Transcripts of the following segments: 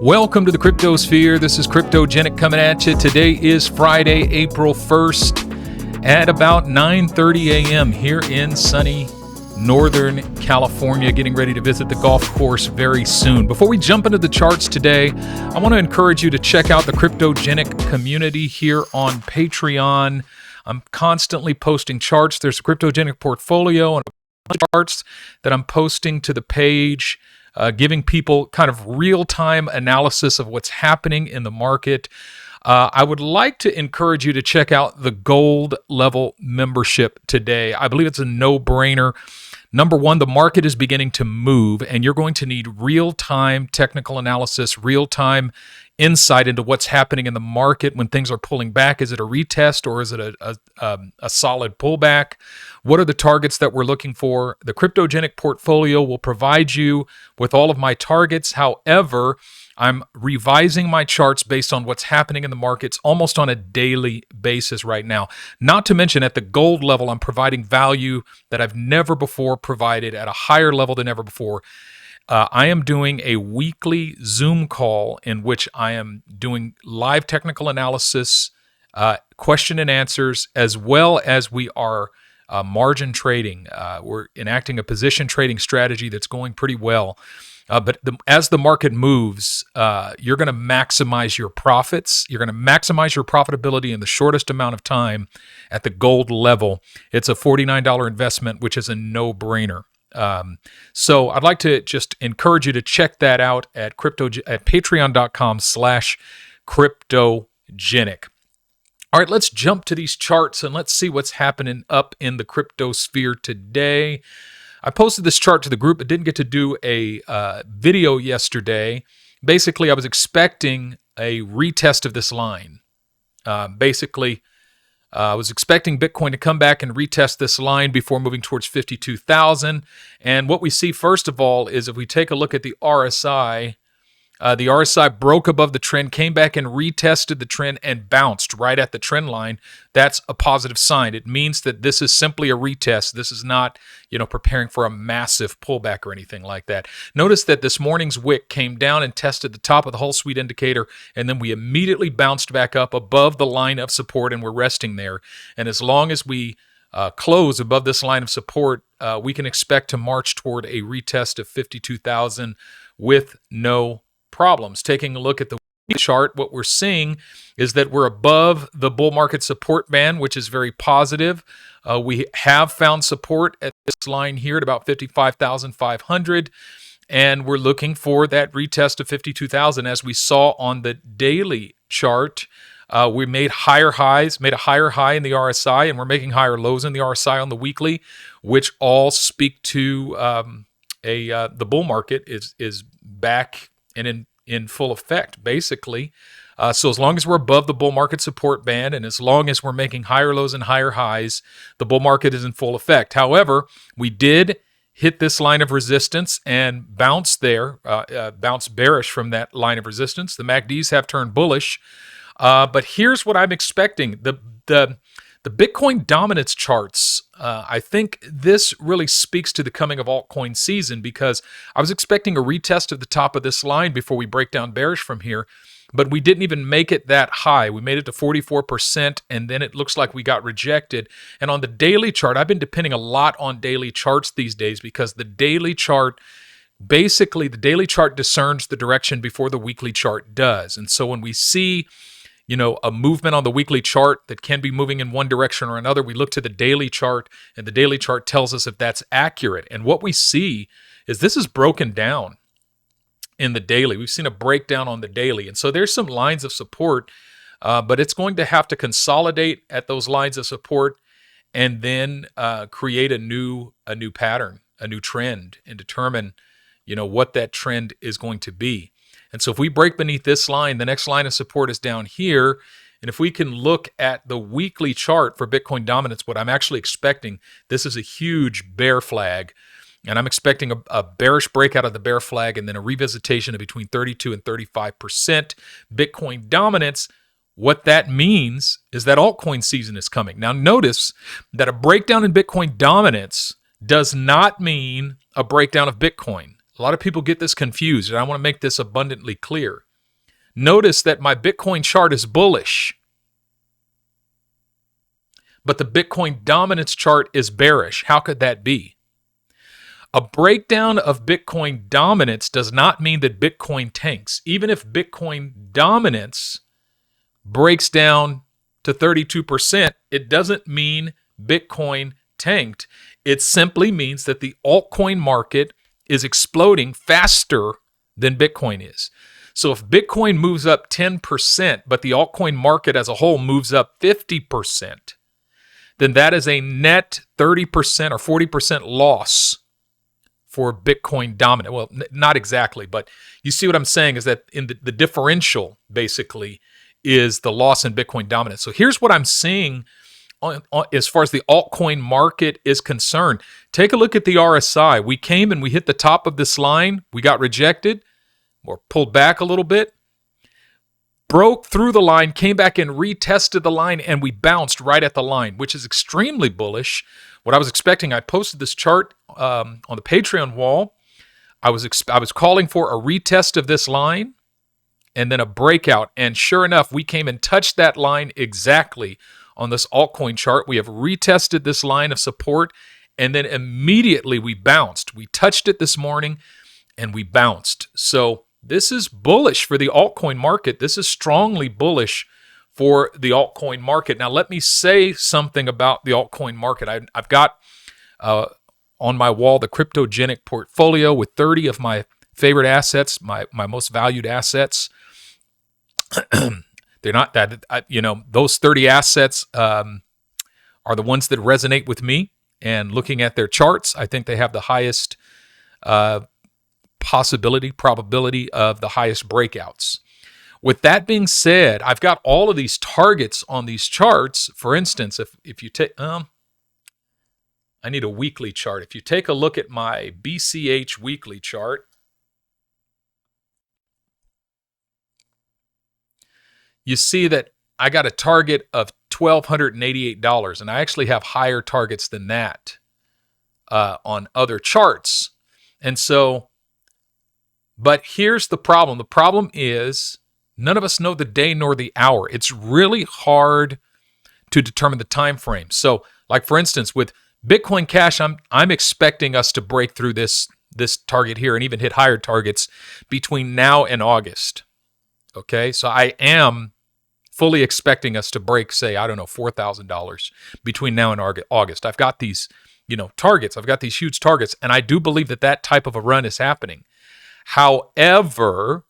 Welcome to the Cryptosphere. This is Cryptogenic coming at you. Today is Friday, April 1st at about 9:30 a.m. here in sunny Northern California, getting ready to visit the golf course very soon. Before we jump into the charts today, I want to encourage you to check out the Cryptogenic community here on Patreon. I'm constantly posting charts. There's a Cryptogenic portfolio and a bunch of charts that I'm posting to the page, giving people kind of real-time analysis of what's happening in the market. I would like to encourage you to check out the gold level membership today. I believe it's a no-brainer. Number one, the market is beginning to move, and you're going to need real-time technical analysis, real-time insight into what's happening in the market when things are pulling back. Is it a retest or is it a solid pullback? What are the targets that we're looking for? The Cryptogenic portfolio will provide you with all of my targets. However, I'm revising my charts based on what's happening in the markets almost on a daily basis right now. Not to mention at the gold level, I'm providing value that I've never before provided at a higher level than ever before. I am doing a weekly Zoom call in which I am doing live technical analysis, question and answers, as well as we are margin trading. We're enacting a position trading strategy that's going pretty well. But as the market moves, you're going to maximize your profits. You're going to maximize your profitability in the shortest amount of time at the gold level. It's a $49 investment, which is a no-brainer. So I'd like to just encourage you to check that out at patreon.com/cryptogenic. All right, let's jump to these charts and let's see what's happening up in the cryptosphere today. I posted this chart to the group, but didn't get to do a video yesterday. Basically, I was expecting a retest of this line. I was expecting Bitcoin to come back and retest this line before moving towards 52,000. And what we see, first of all, is if we take a look at the RSI broke above the trend, came back and retested the trend and bounced right at the trend line. That's a positive sign. It means that this is simply a retest. This is not, preparing for a massive pullback or anything like that. Notice that this morning's wick came down and tested the top of the whole suite indicator, and then we immediately bounced back up above the line of support, and we're resting there. And as long as we close above this line of support, we can expect to march toward a retest of 52,000 with no problems. Taking a look at the chart, what we're seeing is that we're above the bull market support band, which is very positive. We have found support at this line here at about 55,500, and we're looking for that retest of 52,000. As we saw on the daily chart, we made higher highs, made a higher high in the RSI, and we're making higher lows in the RSI on the weekly, which all speak to the bull market is back and in full effect, basically. So as long as we're above the bull market support band and as long as we're making higher lows and higher highs, the bull market is in full effect. However, we did hit this line of resistance and bounce there, bounce bearish from that line of resistance. The MACDs have turned bullish. But here's what I'm expecting. The Bitcoin dominance charts, I think this really speaks to the coming of altcoin season, because I was expecting a retest of the top of this line before we break down bearish from here, but we didn't even make it that high. We made it to 44%, and then it looks like we got rejected. And on the daily chart, I've been depending a lot on daily charts these days, because the daily chart, basically the daily chart discerns the direction before the weekly chart does. And so when we see a movement on the weekly chart that can be moving in one direction or another, we look to the daily chart, and the daily chart tells us if that's accurate. And what we see is this is broken down in the daily. We've seen a breakdown on the daily. And so there's some lines of support, but it's going to have to consolidate at those lines of support and then create a new pattern, a new trend, and determine, what that trend is going to be. And so if we break beneath this line, the next line of support is down here. And if we can look at the weekly chart for Bitcoin dominance, what I'm actually expecting, this is a huge bear flag. And I'm expecting a bearish breakout of the bear flag and then a revisitation of between 32 and 35% Bitcoin dominance. What that means is that altcoin season is coming. Now notice that a breakdown in Bitcoin dominance does not mean a breakdown of Bitcoin. A lot of people get this confused, and I want to make this abundantly clear. Notice that my Bitcoin chart is bullish, but the Bitcoin Dominance Chart is bearish. How could that be? A breakdown of Bitcoin dominance does not mean that Bitcoin tanks. Even if Bitcoin dominance breaks down to 32%, it doesn't mean Bitcoin tanked. It simply means that the altcoin market is exploding faster than Bitcoin is. So if Bitcoin moves up 10%, but the altcoin market as a whole moves up 50%, then that is a net 30% or 40% loss for Bitcoin dominant. Well, not exactly, but you see what I'm saying is that in the differential basically is the loss in Bitcoin dominance. So here's what I'm seeing on, as far as the altcoin market is concerned. Take a look at the RSI. We came and we hit the top of this line. We got rejected or pulled back a little bit, broke through the line, came back and retested the line, and we bounced right at the line, which is extremely bullish. What I was expecting, I posted this chart on the Patreon wall. I was calling for a retest of this line and then a breakout. And sure enough, we came and touched that line exactly on this altcoin chart. We have retested this line of support, and then immediately we bounced. We touched it this morning and we bounced. So this is bullish for the altcoin market. This is strongly bullish for the altcoin market. Now, let me say something about the altcoin market. I've got on my wall the cryptogenic portfolio with 30 of my favorite assets, my most valued assets. They're not that, those 30 assets are the ones that resonate with me. And looking at their charts, I think they have the highest probability of the highest breakouts. With that being said, I've got all of these targets on these charts. For instance, if you take, I need a weekly chart. If you take a look at my BCH weekly chart, you see that I got a target of $1,288, and I actually have higher targets than that on other charts. And so, but here's the problem. The problem is none of us know the day nor the hour. It's really hard to determine the time frame. So, like for instance, with Bitcoin Cash, I'm expecting us to break through this target here and even hit higher targets between now and August. Okay, so I am fully expecting us to break, say, I don't know, $4,000 between now and August. I've got these, targets. I've got these huge targets, and I do believe that type of a run is happening. However,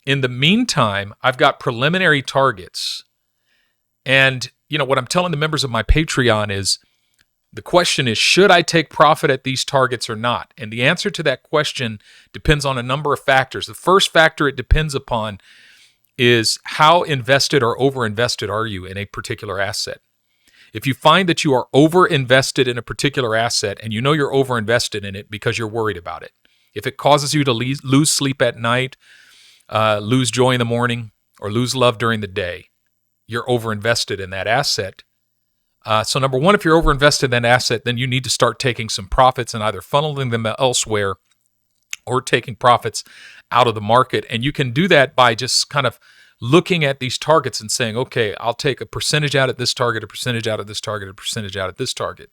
in the meantime, I've got preliminary targets. And, what I'm telling the members of my Patreon is, the question is, should I take profit at these targets or not? And the answer to that question depends on a number of factors. The first factor it depends upon is how invested or over-invested are you in a particular asset? If you find that you are over-invested in a particular asset and you know you're over-invested in it because you're worried about it, if it causes you to lose sleep at night, lose joy in the morning, or lose love during the day, you're over-invested in that asset. So number one, if you're over-invested in that asset, then you need to start taking some profits and either funneling them elsewhere or taking profits out of the market. And you can do that by just kind of looking at these targets and saying, okay, I'll take a percentage out at this target, a percentage out at this target, a percentage out at this target.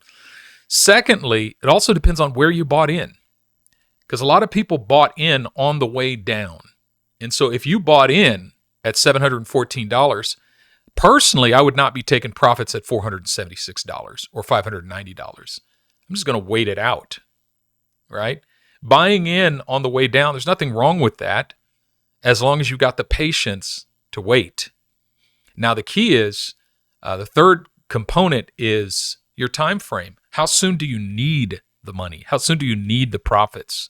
Secondly, it also depends on where you bought in, because a lot of people bought in on the way down. And so if you bought in at $714, personally, I would not be taking profits at $476 or $590. I'm just going to wait it out, right? Buying in on the way down, there's nothing wrong with that as long as you got the patience to wait. Now, the key is, the third component is your time frame. How soon do you need the money? How soon do you need the profits?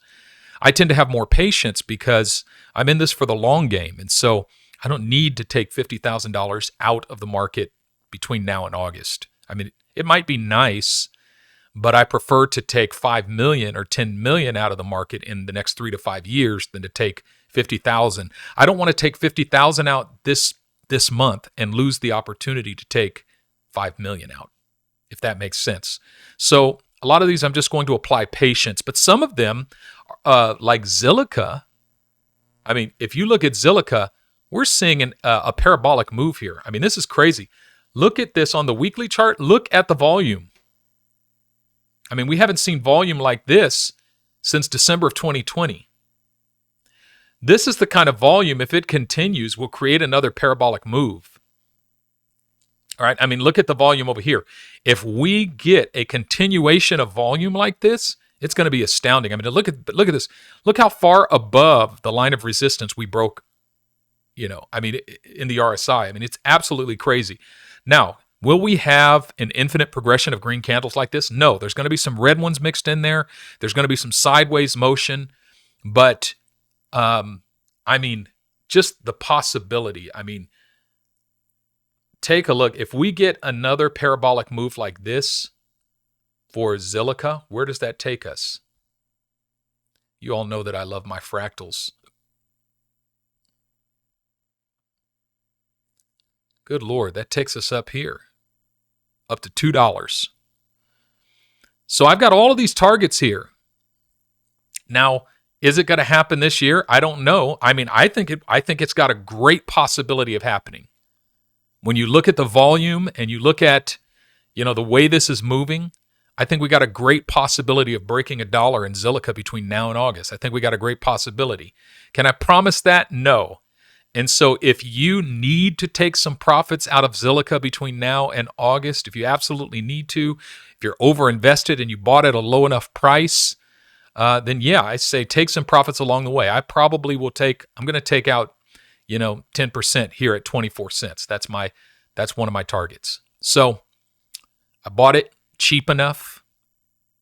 I tend to have more patience because I'm in this for the long game. And so I don't need to take $50,000 out of the market between now and August. I mean, it might be nice, but I prefer to take 5 million or 10 million out of the market in the next 3 to 5 years than to take 50,000. I don't want to take 50,000 out this month and lose the opportunity to take 5 million out, if that makes sense. So a lot of these I'm just going to apply patience, but some of them, like Zilliqa, I mean, if you look at Zilliqa, we're seeing a parabolic move here. I mean, this is crazy. Look at this on the weekly chart. Look at the volume. I mean, we haven't seen volume like this since December of 2020. This is the kind of volume, if it continues, will create another parabolic move. All right, I mean, look at the volume over here. If we get a continuation of volume like this, it's going to be astounding. I mean, look at this. Look how far above the line of resistance we broke, I mean, in the RSI. I mean, it's absolutely crazy. Now, will we have an infinite progression of green candles like this? No, there's going to be some red ones mixed in there. There's going to be some sideways motion, but I mean, just the possibility. I mean, take a look. If we get another parabolic move like this for ZILL, where does that take us? You all know that I love my fractals. Good Lord, that takes us up here, up to $2. So I've got all of these targets here. Now, is it going to happen this year? I don't know. I mean, I think it's got a great possibility of happening. When you look at the volume and you look at, the way this is moving, I think we got a great possibility of breaking $1 in ZILL between now and August. I think we got a great possibility. Can I promise that? No. And so if you need to take some profits out of ZILL between now and August, if you absolutely need to, if you're overinvested and you bought at a low enough price, then yeah, I say take some profits along the way. I probably will I'm going to take out, 10% here at 24 cents. That's one of my targets. So I bought it cheap enough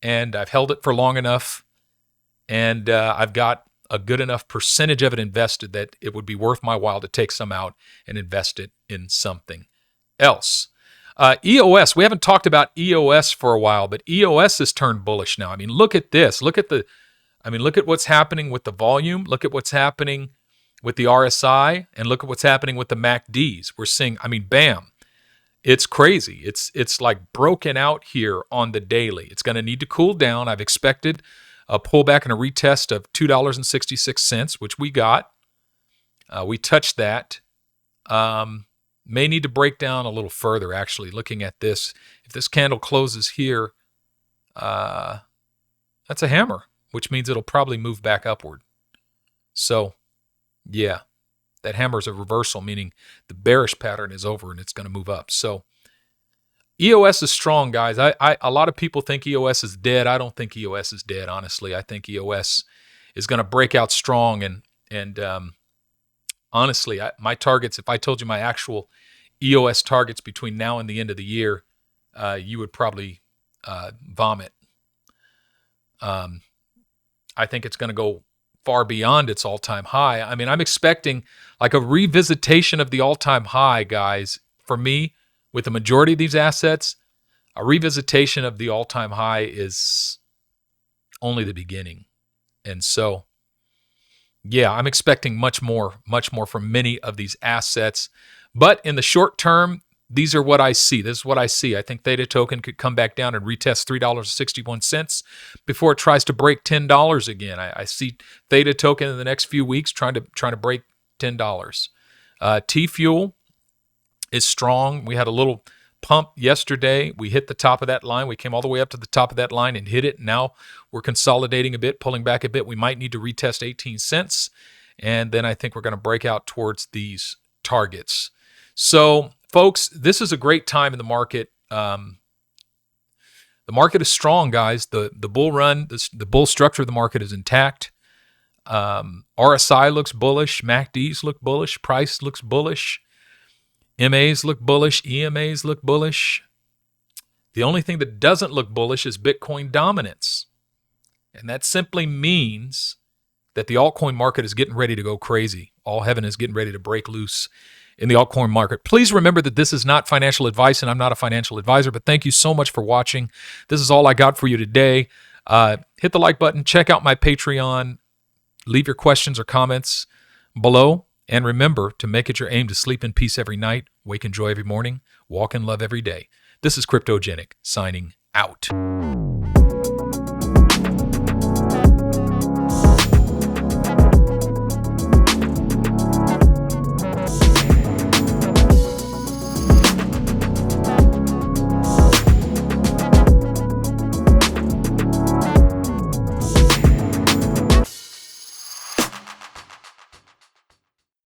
and I've held it for long enough and I've got a good enough percentage of it invested that it would be worth my while to take some out and invest it in something else. EOS, we haven't talked about EOS for a while, but EOS has turned bullish now. I mean, look at this. Look at what's happening with the volume. Look at what's happening with the RSI, and look at what's happening with the MACDs. We're seeing, bam. It's crazy. It's like broken out here on the daily. It's going to need to cool down. I've expected a pullback and a retest of $2.66, which we got. We touched that. May need to break down a little further, actually, looking at this. If this candle closes here, that's a hammer, which means it'll probably move back upward. So, yeah, that hammer is a reversal, meaning the bearish pattern is over and it's going to move up. So, EOS is strong, guys. A lot of people think EOS is dead. I don't think EOS is dead, honestly. I think EOS is going to break out strong. And honestly, my targets, if I told you my actual EOS targets between now and the end of the year, you would probably vomit. I think it's going to go far beyond its all-time high. I mean, I'm expecting like a revisitation of the all-time high, guys. For me, with the majority of these assets, a revisitation of the all-time high is only the beginning. And so, yeah, I'm expecting much more from many of these assets. But in the short term, these are what I see. This is what I see. I think THETA token could come back down and retest $3.61 before it tries to break $10 again. I see THETA token in the next few weeks trying to break $10. TFUEL is strong. We had a little pump yesterday. We hit the top of that line. We came all the way up to the top of that line and hit it. Now we're consolidating a bit, pulling back a bit. We might need to retest 18 cents. And then I think we're going to break out towards these targets. So, folks, this is a great time in the market. The market is strong, guys. The bull run, the bull structure of the market is intact. RSI looks bullish. MACDs look bullish. Price looks bullish. MAs look bullish. EMAs look bullish. The only thing that doesn't look bullish is Bitcoin dominance. And that simply means that the altcoin market is getting ready to go crazy. All heaven is getting ready to break loose in the altcoin market. Please remember that this is not financial advice, and I'm not a financial advisor, but thank you so much for watching. This is all I got for you today. Hit the like button. Check out my Patreon. Leave your questions or comments below. And remember to make it your aim to sleep in peace every night, wake in joy every morning, walk in love every day. This is Cryptogenic, signing out.